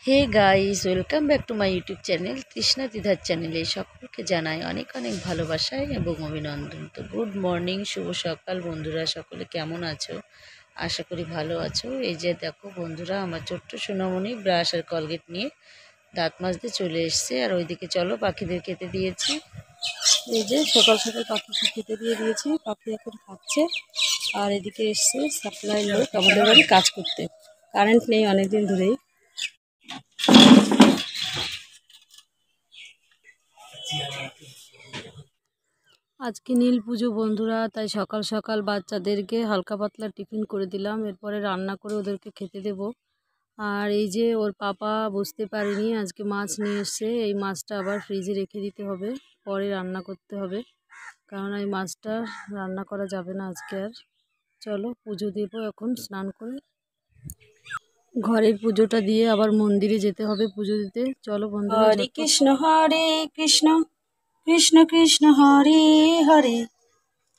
Hey guys, welcome back to my YouTube channel Trishna দিধার চ্যানেলে সকলকে জানাই অনেক অনেক ভালোবাসা এবং অভিনন্দন। তো গুড মর্নিং, শুভ সকাল বন্ধুরা, সকলে কেমন আছো? আশা করি ভালো আছো। এই যে দেখো বন্ধুরা, আমার ছোট্ট সোনামণি ব্রাশ আর কলগেট নিয়ে দাঁত মাজতে চলে এসছে। আর ওইদিকে চলো, পাখিদের খেতে দিয়েছি। এই যে সকাল সকাল পাখিকে খেতে দিয়ে দিয়েছি, পাখি এখন খাচ্ছে। আর এদিকে এসছে সাপ্লাই লোক আমাদের বাড়ি কাজ করতে। কারেন্ট নেই অনেকদিন ধরেই। আজকে নীল পুজো বন্ধুরা, তাই সকাল সকাল বাচ্চাদেরকে হালকা পাতলা টিফিন করে দিলাম। এরপরে রান্না করে ওদেরকে খেতে দেব। আর এই যে ওর পাপা বুঝতে পারেনি, আজকে মাছ নিয়ে এসছে। এই মাছটা আবার ফ্রিজে রেখে দিতে হবে, পরে রান্না করতে হবে, কারণ এই মাছটা রান্না করা যাবে না আজকে আর। চলো পুজো দেবো এখন, স্নান করে ঘরের পুজোটা দিয়ে আবার মন্দিরে যেতে হবে পুজো দিতে। চলো বন্ধুরা। হরে কৃষ্ণ কৃষ্ণ কৃষ্ণ হরে হরে,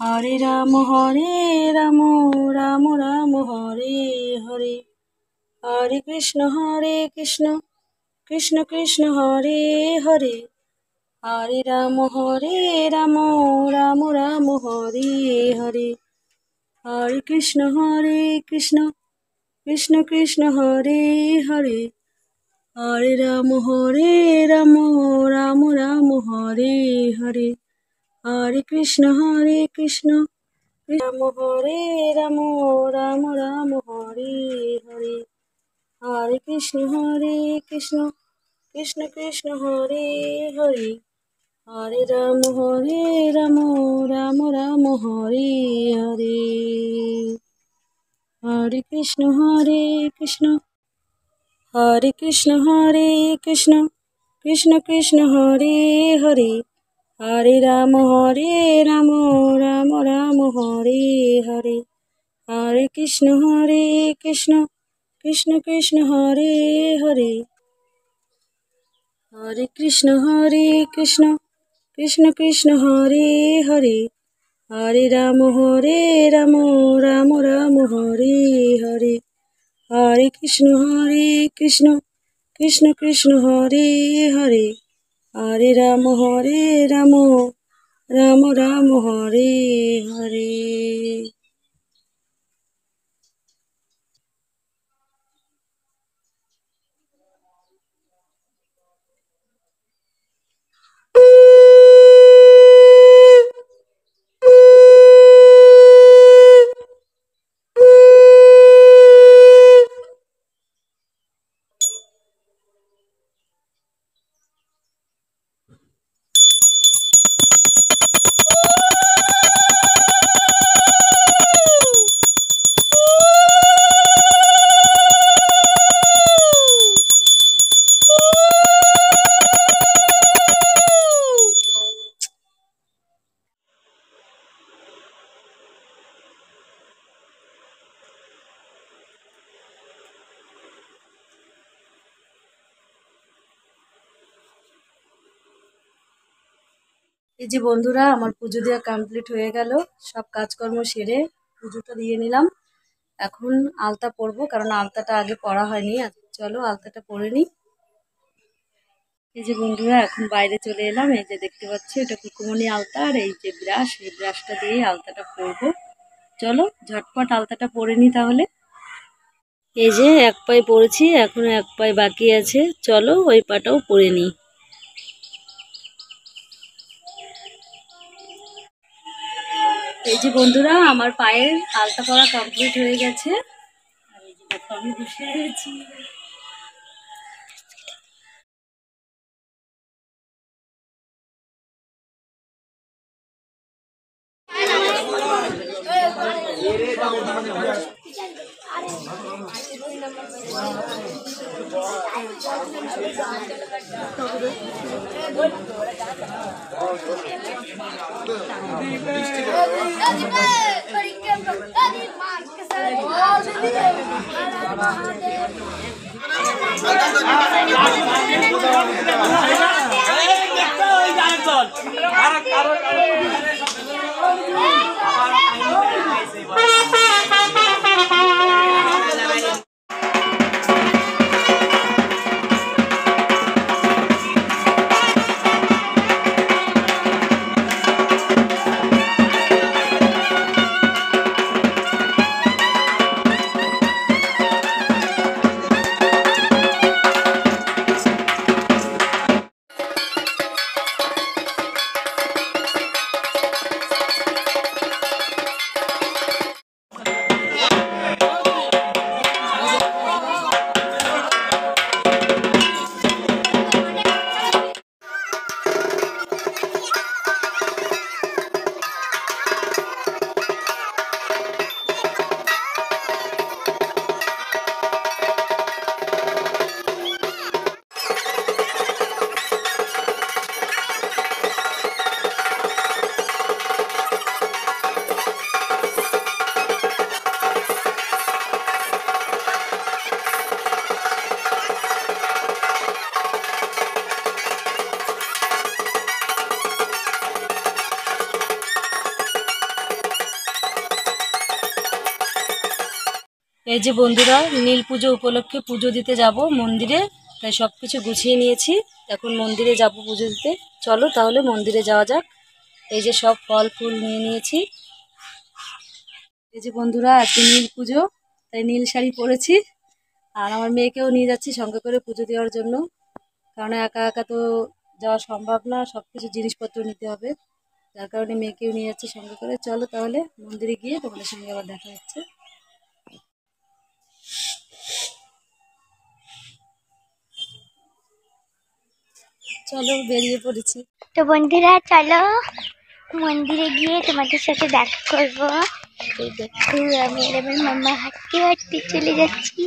হরে রাম রাম রাম হরে হরে, হরে কৃষ্ণ কৃষ্ণ কৃষ্ণ হরে হরে, হরে রাম রাম রাম হরে হরে, হরে কৃষ্ণ কৃষ্ণ কৃষ্ণ হরে হরে, হরে রাম রাম হরে হরে, হরে কৃষ্ণ কৃষ্ণ রাম রাম হরে হরে, হরে কৃষ্ণ কৃষ্ণ কৃষ্ণ হরে হরে, হরে রাম রাম হরে হরে, হরে কৃষ্ণ কৃষ্ণ কৃষ্ণ কৃষ্ণ হরে হরে, হরে রাম রাম হরে হরে, হরে কৃষ্ণ কৃষ্ণ কৃষ্ণ হরে হরে, হরে কৃষ্ণ কৃষ্ণ কৃষ্ণ হরে হরে, হরে রাম রাম হরে হরে, হরে কৃষ্ণ কৃষ্ণ হরে হরে, হরে রাম রাম হরে হরে। এই যে বন্ধুরা, আমার পুজো দেওয়া কমপ্লিট হয়ে গেল। সব কাজকর্ম সেরে পুজোটা দিয়ে নিলাম। এখন আলতা পরবো, কারণ আলতাটা আগে পরা হয়নি। চলো আলতাটা পরে নিই। এই যে বন্ধুরা, এখন বাইরে চলে এলাম। এই যে দেখতে পাচ্ছি, এটা কুকুমনি আলতা। আর এই যে ব্রাশ, এই ব্রাশটা দিয়ে আলতাটা পরবো। চলো ঝটপট আলতাটা পরে নিই তাহলে। এই যে এক পায়ে পরেছি, এখনো এক পায়ে বাকি আছে। চলো ওই পাটাও পরে নিই। এই যে বন্ধুরা, আমার পায়ের আলতা পরা কমপ্লিট হয়ে গেছে। আর এই যে দেখো, আমি বসে রয়েছি। এই যে বন্ধুরা, নীল পুজো উপলক্ষে পুজো দিতে যাব মন্দিরে, তাই সব কিছু গুছিয়ে নিয়েছি। এখন মন্দিরে যাব পুজো দিতে। চলো তাহলে মন্দিরে যাওয়া যাক। এই যে সব ফল ফুল নিয়ে নিয়েছি। এই যে বন্ধুরা, আজকে নীল পুজো, তাই নীল শাড়ি পরেছি। আর আমার মেয়েকেও নিয়ে যাচ্ছি সঙ্গে করে পুজো দেওয়ার জন্য, কারণ একা একা তো যাওয়া সম্ভব না, সব কিছু জিনিসপত্র নিতে হবে। যার কারণে মেয়েকেও নিয়ে যাচ্ছি সঙ্গে করে। চলো তাহলে মন্দিরে গিয়ে তোমাদের সঙ্গে আবার দেখা হচ্ছে। চলো বেরিয়ে পড়েছি। তো বন্ধুরা চলো মন্দিরে গিয়ে তোমাদের সাথে দেখা করবো। এই দেখো আমি আর আমার মামা হাঁটতে হাঁটতে চলে যাচ্ছি।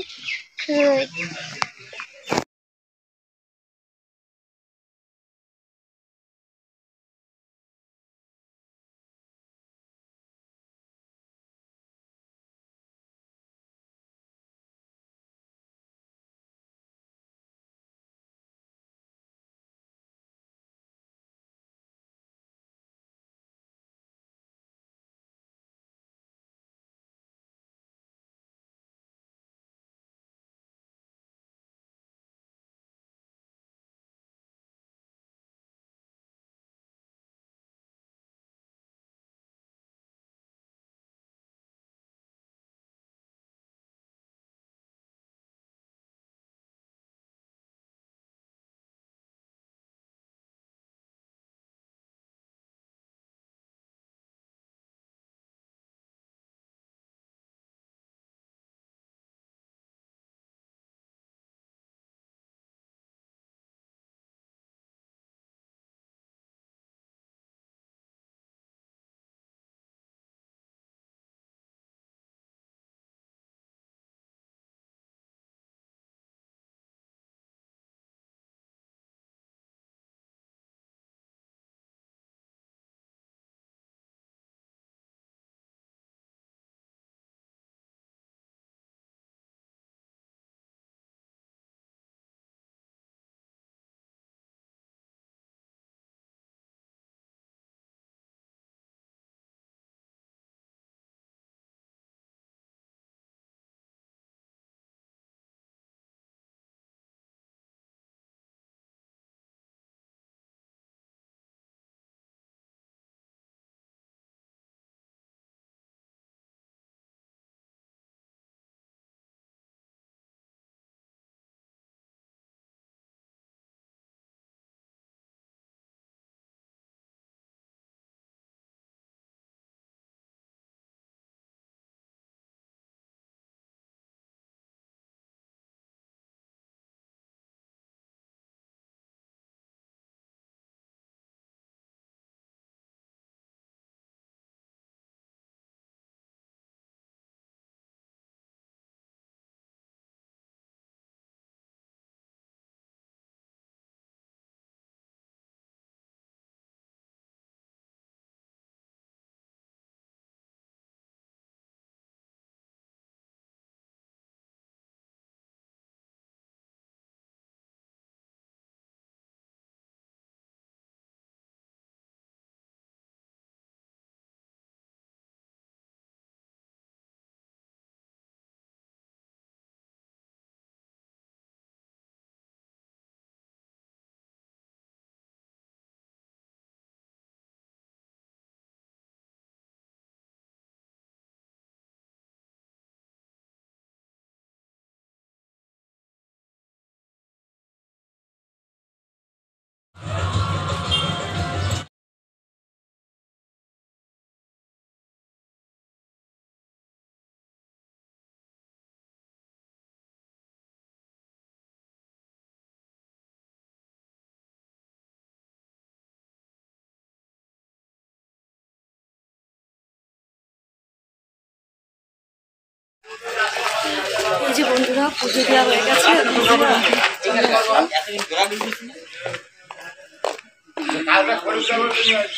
এই যে বন্ধুরা, পুজো দেওয়া হয়ে গেছে।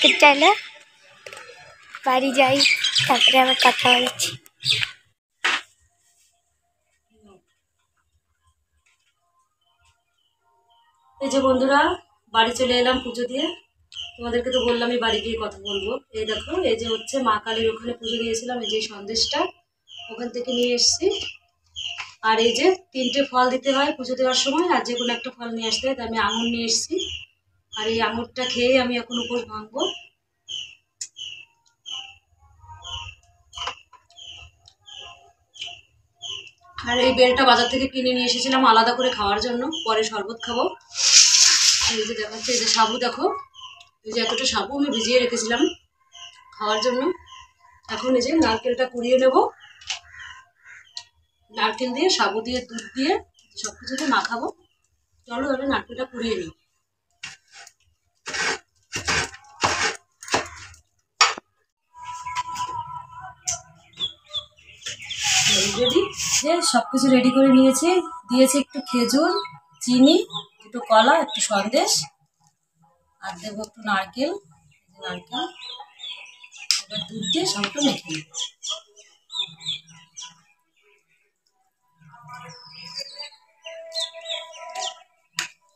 তো চলো বাড়ি যাই, তারপরে আবার কথা বলছি। এই যে বন্ধুরা, বাড়ি চলে এলাম পুজো দিয়ে। তোমাদেরকে তো বললামই বাড়ি গিয়ে কথা বলবো। এই দেখো, এই যে হচ্ছে মা কালীর ওখানে পুজো দিয়েছিলাম, এই যে সন্দেশটা ওখান থেকে নিয়ে এসেছি। আর এই যে 3টে ফল দিতে হয় পুজো দেওয়ার সময়, আর যে কোনো একটা ফল নিয়ে আসতে হয়, তাই আমি আঙুর নিয়ে এসেছি। আর এই আঙুরটা খেয়ে আমি এখন উপোস ভাঙবো। আর এই বেলটা বাজার থেকে কিনে নিয়ে এসেছিলাম আলাদা করে খাওয়ার জন্য, পরে শরবত খাবো। এই যে দেখাচ্ছে, এই যে সাবু দেখো, এই যে এতটা সাবু আমি ভিজিয়ে রেখেছিলাম খাওয়ার জন্য। এখন এই যে নারকেলটা কুড়িয়ে নেব, নারকেল দিয়ে সাবু দিয়ে দুধ দিয়ে সব কিছুতে মাখাবো। চলো তাহলে নারকেলটা কুড়িয়ে নিই। রেডি, যে সব কিছু রেডি করে নিয়েছি, দিয়েছি একটু খেজুর, চিনি, একটু কলা, একটু সন্দেশ, আর দেবো একটু নারকেল। নারকেল এবার দুধ দিয়ে সবটা মেখে নিই।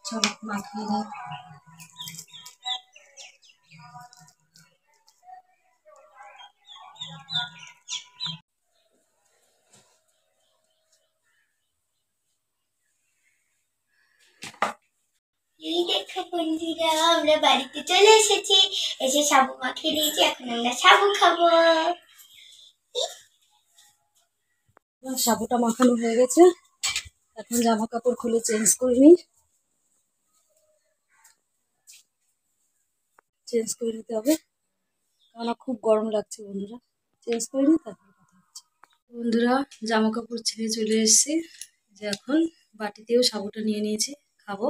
চলো মাখিয়ে নিই। এই দেখো বন্ধুরা, আমরা বাড়িতে চলে এসেছি, এসে সাবু মাখিয়ে দিয়েছি, এখন আমরা সাবু খাবো। সাবুটা মাখানো হয়ে গেছে, এখন জামা কাপড় খুলে চেঞ্জ করে নিই। চেঞ্জ করে নিতে হবে, কারণ খুব গরম লাগছে বন্ধুরা। চেঞ্জ করে নিই, তারপর কথা হচ্ছে। বন্ধুরা জামা কাপড় ছেড়ে চলে এসেছি, যে এখন বাটিতেও সাবুটা নিয়ে নিয়েছি, খাবো।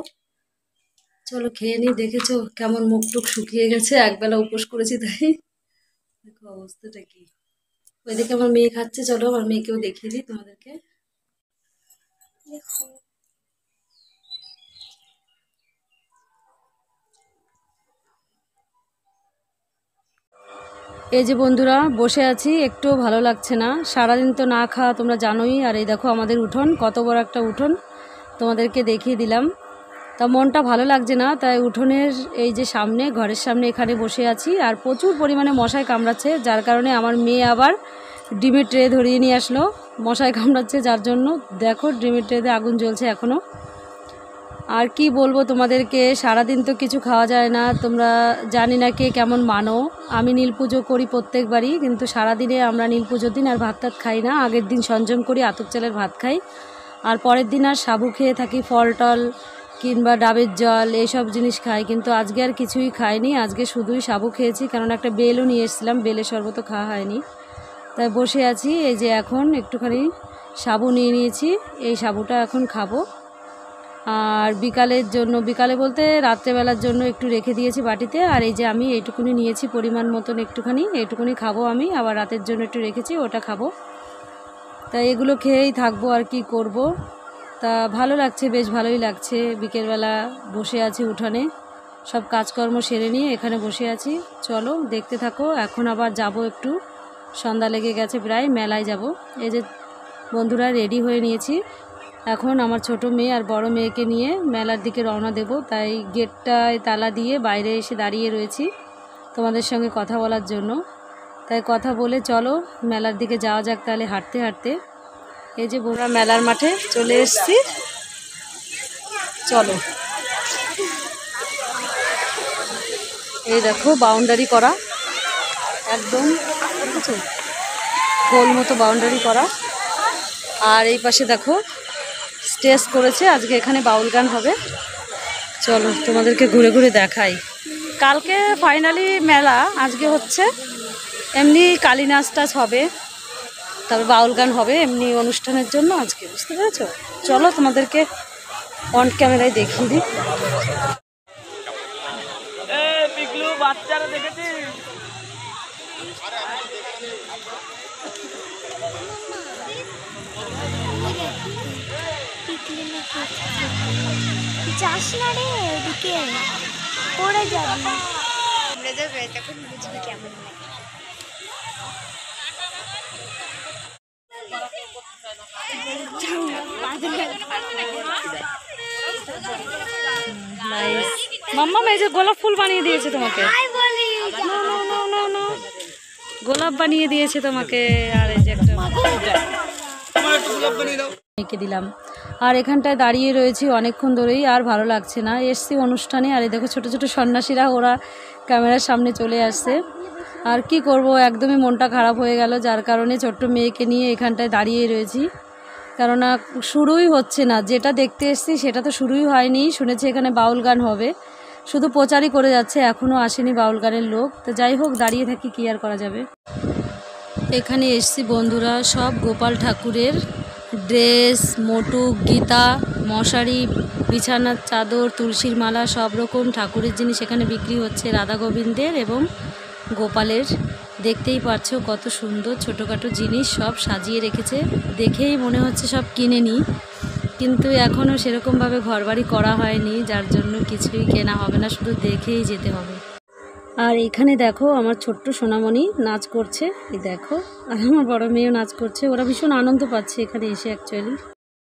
চলো খেয়ে নিই। দেখেছো কেমন মুখ টুক শুকিয়ে গেছে, একবেলা উপোস করেছি তাই। দেখো অবস্থাটা কি। ওইদিকে আমার মেয়ে খাচ্ছে, চলো আমার মেয়েকেও দেখিয়ে দিই তোমাদেরকে। দেখো এই যে বন্ধুরা বসে আছি, একটুও ভালো লাগছে না, সারাদিন তো না খাওয়া তোমরা জানোই। আর এই দেখো আমাদের উঠোন, কত বড় একটা উঠোন, তোমাদেরকে দেখিয়ে দিলাম। তা মনটা ভালো লাগছে না, তাই উঠোনের এই যে সামনে, ঘরের সামনে এখানে বসে আছি। আর প্রচুর পরিমাণে মশায় কামড়াচ্ছে, যার কারণে আমার মেয়ে আবার ডিমের ট্রে ধরিয়ে নিয়ে আসলো। মশায় কামড়াচ্ছে যার জন্য দেখো ডিমের ট্রেতে আগুন জ্বলছে এখনও। আর কি বলবো তোমাদেরকে, সারাদিন তো কিছু খাওয়া যায় না, তোমরা জানি না কে কেমন মানো। আমি নীল পুজো করি প্রত্যেকবারই, কিন্তু সারাদিনে আমরা নীল পুজোর দিন আর ভাত টাত খাই না। আগের দিন সংযম করি, আতপ চালের ভাত খাই, আর পরের দিন আর সাবু খেয়ে থাকি, ফল টল কিংবা ডাবের জল এইসব জিনিস খাই। কিন্তু আজকে আর কিছুই খাইনি, আজকে শুধুই সাবু খেয়েছি, কারণ একটা বেলও নিয়ে এসেছিলাম, বেলের শরবত খাওয়া হয়নি। তাই বসে আছি। এই যে এখন একটুখানি সাবু নিয়ে নিয়েছি, এই সাবুটা এখন খাবো। আর বিকালের জন্য, বিকালে বলতে রাত্রেবেলার জন্য একটু রেখে দিয়েছি বাটিতে। আর এই যে আমি এইটুকুনি নিয়েছি পরিমাণ মতন, একটুখানি এইটুকুনি খাবো আমি, আবার রাতের জন্য একটু রেখেছি, ওটা খাবো। তাই এগুলো খেয়েই থাকবো, আর কি করব। তা ভালো লাগছে, বেশ ভালোই লাগছে। বিকেলবেলা বসে আছি উঠানে, সব কাজকর্ম সেরে নিয়ে এখানে বসে আছি। চলো দেখতে থাকো। এখন আবার যাব, একটু সন্ধ্যা লেগে গেছে প্রায়, মেলায় যাব। এই যে বন্ধুরা রেডি হয়ে নিয়েছি, এখন আমার ছোট মেয়ে আর বড় মেয়েকে নিয়ে মেলার দিকে রওনা দেব। তাই গেটটায় তালা দিয়ে বাইরে এসে দাঁড়িয়ে রয়েছি তোমাদের সঙ্গে কথা বলার জন্য। তাই কথা বলে চলো মেলার দিকে যাওয়া যাক তাহলে, হাঁটতে হাঁটতে। এই যে বন্ধুরা মেলার মাঠে চলে এসেছি, চলো। এই দেখো বাউন্ডারি করা, একদম গোল মতো বাউন্ডারি করা। আর এই পাশে দেখো স্টেজ করেছে, আজকে এখানে বাউল গান হবে। চলো তোমাদেরকে ঘুরে ঘুরে দেখাই। কালকে ফাইনালি মেলা, আজকে হচ্ছে এমনি কালী নাচ টাচ হবে, তবে বাউল গান হবে এমনি অনুষ্ঠানের জন্য আজকে, বুঝতে পেরেছো? চলো তোমাদেরকে অন ক্যামেরায় দেখিয়ে দিই। বাচ্চারা দেখেছি যাস না রে ওদিকে, পড়ে যাবি। আমরা যাবে তখন বুঝবি কেমন লাগে। মাম্মা এই যে গোলাপ ফুল বানিয়ে দিয়েছে তোমাকে, গোলাপ বানিয়ে দিয়েছে তোমাকে। আর এই যে একটা এঁকে দিলাম। আর এখানটায় দাঁড়িয়ে রয়েছি অনেকক্ষণ ধরেই, আর ভালো লাগছে না। এসছি অনুষ্ঠানে, আর এই দেখো ছোটো ছোটো সন্ন্যাসীরা ওরা ক্যামেরার সামনে চলে আসছে। আর কি করব, একদমই মনটা খারাপ হয়ে গেল, যার কারণে ছোট্ট মেয়েকে নিয়ে এখানটায় দাঁড়িয়ে রয়েছি। কেননা শুরুই হচ্ছে না, যেটা দেখতে এসছি সেটা তো শুরুই হয়নি। শুনেছি এখানে বাউল গান হবে, শুধু প্রচারই করে যাচ্ছে, এখনও আসেনি বাউল গানের লোক। তো যাই হোক, দাঁড়িয়ে থাকি, কি আর করা যাবে। এখানে এসছি বন্ধুরা, সব গোপাল ঠাকুরের ড্রেস, মোটুক, গীতা, মশারি, বিছানার চাদর, তুলসীর মালা, সব রকম ঠাকুরের জিনিস এখানে বিক্রি হচ্ছে, রাধা গোবিন্দের এবং গোপালের। দেখতেই পাচ্ছো কত সুন্দর ছোটোখাটো জিনিস সব সাজিয়ে রেখেছে, দেখেই মনে হচ্ছে সব কিনে নিই, কিন্তু এখনও সেরকমভাবে ঘরবাড়ি করা হয়নি, যার জন্য কিছুই কেনা হবে না, শুধু দেখেই যেতে হবে। আর এখানে দেখো আমার ছোট্ট সোনামণি নাচ করছে, এই দেখো, আর আমার বড় মেয়েও নাচ করছে। ওরা ভীষণ আনন্দ পাচ্ছে এখানে এসে অ্যাকচুয়ালি।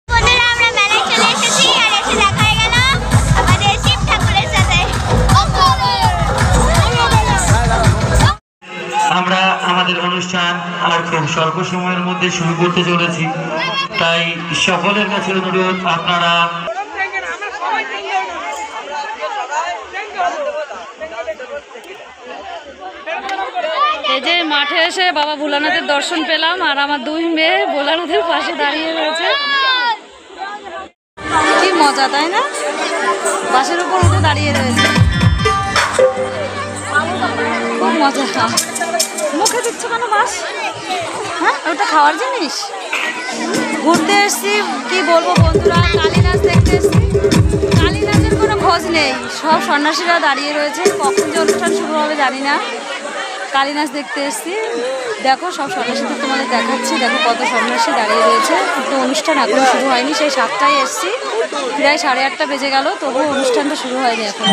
বন্ধুরা, আমরা মেলায় চলে এসেছি আর এসে দেখা হয়ে গেল আমাদের শিব ঠাকুরের সাথে। আমরা আমাদের অনুষ্ঠান আর খুব স্বল্প সময়ের মধ্যে শুরু করতে চলেছি, তাই সকলের কাছে অনুরোধ আপনারা এই যে মাঠে এসে বাবা ভোলানাথের দর্শন পেলাম, আর আমার দুই মেয়ে ভোলানাথের পাশে দাঁড়িয়ে রয়েছে। কি মজা, তাই না? বাসের উপর উঠে দাঁড়িয়ে রয়েছে, খুব মজা। মুখে দিচ্ছ কেন বাস? হ্যাঁ, ওটা খাওয়ার জিনিস। ঘুরতে এসছি, কি বলবো বন্ধুরা, কালী নাচ দেখতে এসছি। কালী নাচের কোনো খোঁজ নেই, সব সন্ন্যাসীরা দাঁড়িয়ে রয়েছে, কখন যে অনুষ্ঠান শুরু হবে জানি না। কালী নাচ দেখতে এসছি, দেখো সব সন্ন্যাসীদের তোমাদের দেখাচ্ছি, দেখো কত সন্ন্যাসী দাঁড়িয়ে রয়েছে, কিন্তু অনুষ্ঠান এখনো শুরু হয়নি। সেই 7টায় এসছি, প্রায় 8:30 বেজে গেল, তবুও অনুষ্ঠানটা শুরু হয়নি এখন।